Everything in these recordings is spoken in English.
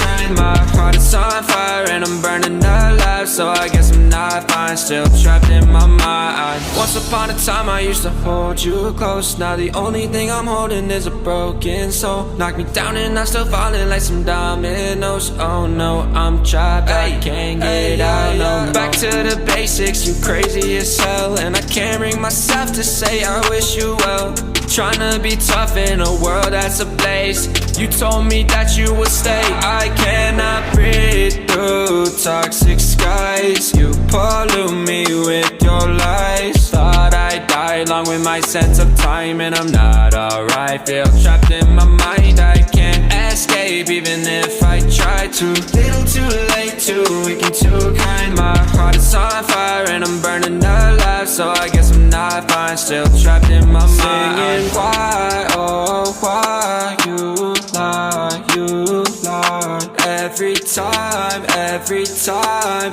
kind. My heart is on fire and I'm burning alive, so I guess I'm not fine, still trapped in my mind. Once upon a time I used to hold you close. Now the only thing I'm holding is a broken soul. Knock me down and I'm still falling like some dominoes. Oh no, I'm trapped, I can't get out, no. Back to the basics, you crazy as hell, and I can't bring myself to say I wish you well. Tryna be tough in a world that's ablaze. You told me that you would stay. I cannot breathe through toxic skies. You pollute me with your lies. Thought I'd die along with my sense of time, and I'm not alright. Feel trapped in my mind, I can't escape even if I try to. Little too late, too weak and too kind. My heart is on fire and I'm burning alive, so I guess I'm not fine, still trapped in my mind. Why, oh why you lie, you lie. Every time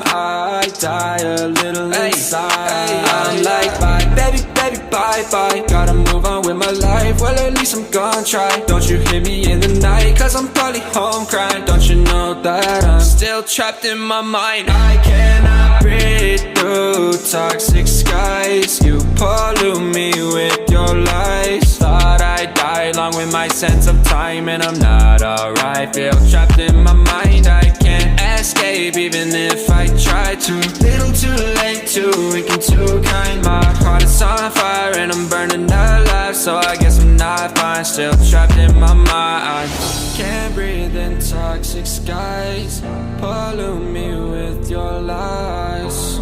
I die a little inside. I'm like bye, baby, baby, bye, bye. Gotta move on with my life, well at least I'm gonna try. Don't you hear me in the night, cause I'm probably home crying. Don't you know that I'm still trapped in my mind. I cannot breathe through toxic skies. You pollute me with your lies. Thought I'd die along with my sense of time, and I'm not alright. Feel trapped in my mind, I can't escape even if I try to. Little too late, too weak and too kind. My heart is on fire and I'm burning alive, so I guess I'm not fine, still trapped in my mind. Can't breathe in toxic skies. Pollute me with your lies.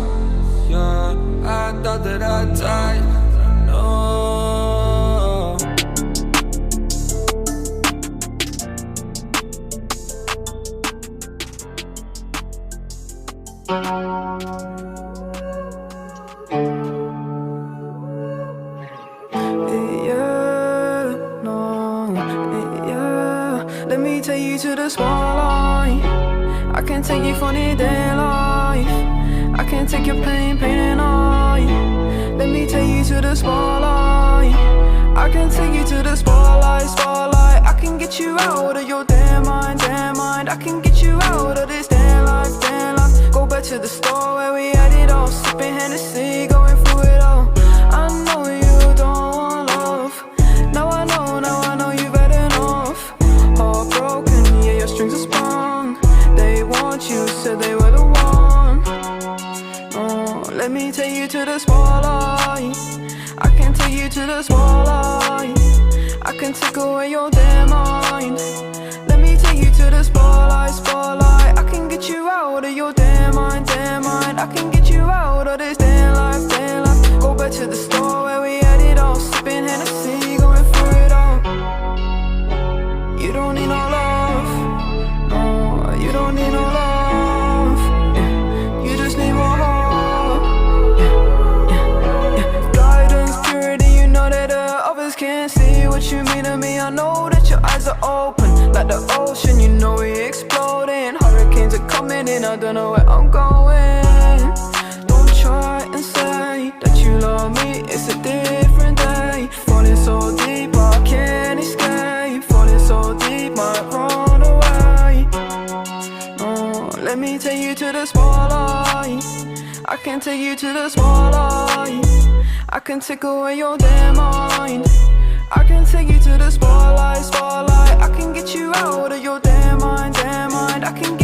Yeah, I thought that I died. No. Let me take you to the spotlight. I can take you from the day life. I can take your pain, pain and I. Let me take you to the spotlight. I can take you to the spotlight, spotlight. I can get you out of your damn mind, damn mind. I can get you out of this damn life, damn life. Go back to the store where we had it all, sipping Hennessy, going through it all. I know you don't want love. Now I know you've had enough. Heartbroken, yeah, your strings are sprung. They want you, said they were the one. Oh, let me take you to the spotlight. I can take you to the spotlight. I can take away your damn mind. Let me take you to the spotlight, spotlight. I can get you out of your damn mind, damn mind. I can get you out of this damn life, damn life. Go back to the store where we had it all, sipping Hennessy, going through it all. You don't need no love, no, you don't need no love, yeah. You just need more heart, yeah. Guidance, purity, you know that others can't see what you mean to me. I know that your eyes are open, like the ocean, you know we're exploding. Hurricanes are coming in, I don't know where I'm going. Don't try and say that you love me, it's a different day. Falling so deep, I can't escape. Falling so deep, might run away. Oh, let me take you to the spotlight. I can take you to the spotlight. I can take away your damn mind. I can take you to the spotlight, spotlight. I can get you out of your damn mind, damn mind. I can get